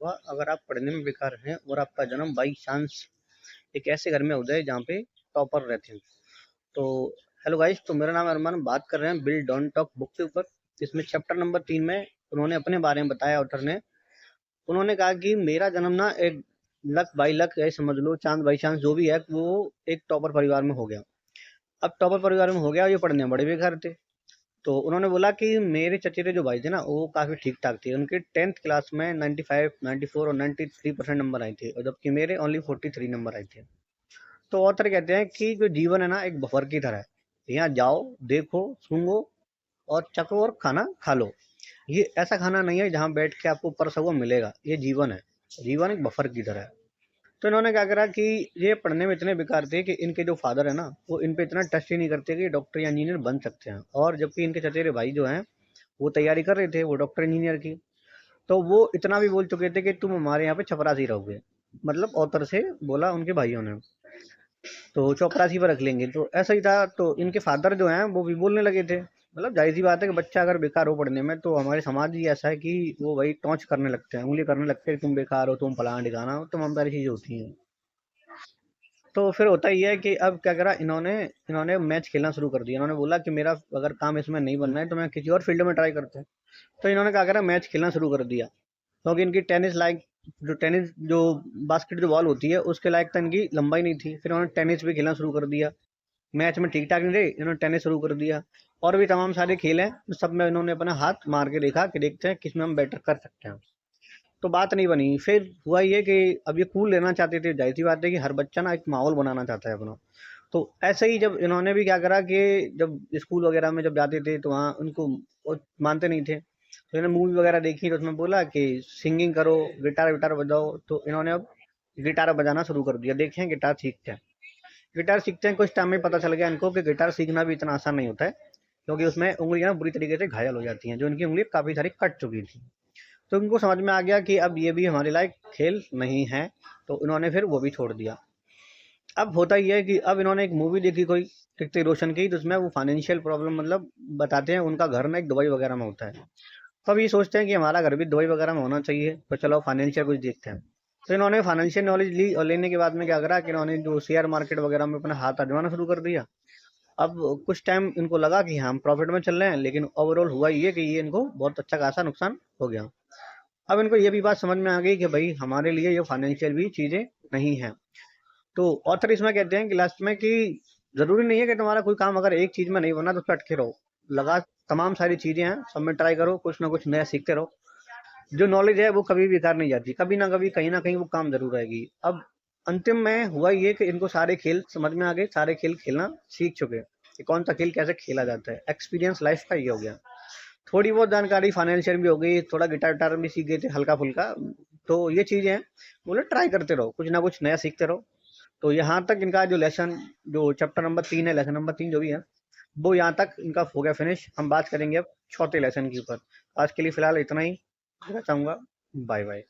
हुआ अगर आप पढ़ने में बेकार हैं और आपका जन्म बाई चांस एक ऐसे घर में हो जाए जहाँ पे टॉपर रहते हैं। तो हेलो गाइस, तो मेरा नाम अरमान, बात कर रहे हैं बिल डोंट टॉक बुक के ऊपर। इसमें चैप्टर नंबर 3 में उन्होंने अपने बारे में बताया ऑथर ने। उन्होंने कहा कि मेरा जन्म ना एक लक बाई लक है, समझ लो चांद बाई चांस जो भी है, वो एक टॉपर परिवार में हो गया। अब टॉपर परिवार में हो गया, ये पढ़ने में बड़े बेकार थे। तो उन्होंने बोला कि मेरे चचेरे जो भाई थे ना, वो काफ़ी ठीक-ठाक थे। उनके 10th क्लास में 95, 94 और 93% नंबर आए थे, और जबकि मेरे ओनली 43 नंबर आए थे। तो ऑथर कहते हैं कि जो जीवन है ना, एक बफर की तरह है। यहाँ जाओ, देखो, सूंघो और चखो और खाना खा लो। ये ऐसा खाना नहीं है जहाँ बैठ के आपको परसा हुआ मिलेगा। ये जीवन है। जीवन एक बफर की तरह है। तो इन्होंने क्या करा कि ये पढ़ने में इतने बेकार थे कि इनके जो फादर है ना, वो इन पे इतना ट्रस्ट ही नहीं करते कि डॉक्टर या इंजीनियर बन सकते हैं। और जबकि इनके चचेरे भाई जो हैं, वो तैयारी कर रहे थे, वो डॉक्टर इंजीनियर की। तो वो इतना भी बोल चुके थे कि तुम हमारे यहाँ पे चपरासी रहोगे। मतलब ऑथर से बोला उनके भाइयों ने, तो चपरासी पर रख लेंगे। तो ऐसा ही था। तो इनके फादर जो हैं वो भी बोलने लगे थे। मतलब जाहिर सी बात है कि बच्चा अगर बेकार हो पढ़ने में, तो हमारे समाज ही ऐसा है कि वो वही टॉन्च करने लगते हैं, उंगली करने लगते हैं कि तुम बेकार हो, तुम फलाना ठिकाना हो, तमाम सारी चीजें होती हैं। तो फिर होता ही है कि अब क्या करा इन्होंने इन्होंने मैच खेलना शुरू कर दिया। इन्होंने बोला कि मेरा अगर काम इसमें नहीं बनना है तो मैं किसी और फील्ड में ट्राई करता हूँ। तो इन्होंने क्या करा, मैच खेलना शुरू कर दिया। क्योंकि इनकी टेनिस लाइक जो बास्केट जो बॉल होती है उसके लायक तो इनकी लंबाई नहीं थी। फिर उन्होंने टेनिस भी खेलना शुरू कर दिया। मैच में ठीक ठाक नहीं रहे, इन्होंने टेनिस शुरू कर दिया। और भी तमाम सारे खेल हैं, सब में इन्होंने अपना हाथ मार के देखा कि देखते हैं किसमें हम बेटर कर सकते हैं। तो बात नहीं बनी। फिर हुआ ये कि अब ये कूल लेना चाहते थे। जाहिर सी बात है कि हर बच्चा ना एक माहौल बनाना चाहता है अपना। तो ऐसे ही जब इन्होंने भी क्या करा कि जब स्कूल वगैरह में जब जाते थे तो वहाँ उनको वो मानते नहीं थे। तो इन्होंने मूवी वगैरह देखी, तो उसमें बोला कि सिंगिंग करो, गिटार विटार बजाओ। तो इन्होंने अब गिटार बजाना शुरू कर दिया। देखें, गिटार सीखते हैं। गिटार सीखते हैं, कुछ टाइम में पता चल गया इनको कि गिटार सीखना भी इतना आसान नहीं होता है। क्योंकि उसमें उंगलियां बुरी तरीके से घायल हो जाती हैं, जो इनकी उंगली काफ़ी सारी कट चुकी थी। तो इनको समझ में आ गया कि अब ये भी हमारे लायक खेल नहीं है। तो इन्होंने फिर वो भी छोड़ दिया। अब होता ही है कि अब इन्होंने एक मूवी देखी कोई, ऋतिक रोशन की, तो उसमें वो फाइनेंशियल प्रॉब्लम मतलब बताते हैं। उनका घर ना एक दुबई वगैरह में होता है। तो अब ये सोचते हैं कि हमारा घर भी दुबई वगैरह में होना चाहिए, तो चलो फाइनेंशियल कुछ देखते हैं। तो इन्होंने फाइनेंशियल नॉलेज ली, और लेने के बाद में क्या करा कि इन्होंने जो शेयर मार्केट वगैरह में अपना हाथ आजमाना शुरू कर दिया। अब कुछ टाइम इनको लगा कि हाँ, हम प्रॉफिट में चल रहे हैं, लेकिन ओवरऑल हुआ ये कि ये इनको बहुत अच्छा खासा नुकसान हो गया। अब इनको ये भी बात समझ में आ गई कि भाई हमारे लिए ये फाइनेंशियल भी चीज़ें नहीं हैं। तो ऑथर इसमें कहते हैं कि लास्ट में कि जरूरी नहीं है कि तुम्हारा कोई काम अगर एक चीज में नहीं बना तो उस पर अटके रहो। लगा तमाम सारी चीजें हैं, सब में ट्राई करो, कुछ ना कुछ नया सीखते रहो। जो नॉलेज है वो कभी बेकार नहीं जाती, कभी ना कहीं वो काम जरूर आएगी। अब अंतिम में हुआ ये कि इनको सारे खेल समझ में आ गए, सारे खेल खेलना सीख चुके कि कौन सा खेल कैसे खेला जाता है। एक्सपीरियंस लाइफ का ये हो गया। थोड़ी बहुत जानकारी फाइनेंशियल भी हो गई, थोड़ा गिटार विटार भी सीख गए थे हल्का फुल्का। तो ये चीजें हैं, बोले ट्राई करते रहो, कुछ ना कुछ नया सीखते रहो। तो यहाँ तक इनका जो लेसन, जो चैप्टर नंबर 3 है, लेसन नंबर 3 जो भी है, वो यहाँ तक इनका हो गया फिनिश। हम बात करेंगे अब चौथे लेसन के ऊपर। आज के लिए फिलहाल इतना ही कहना चाहूँगा। Bye bye.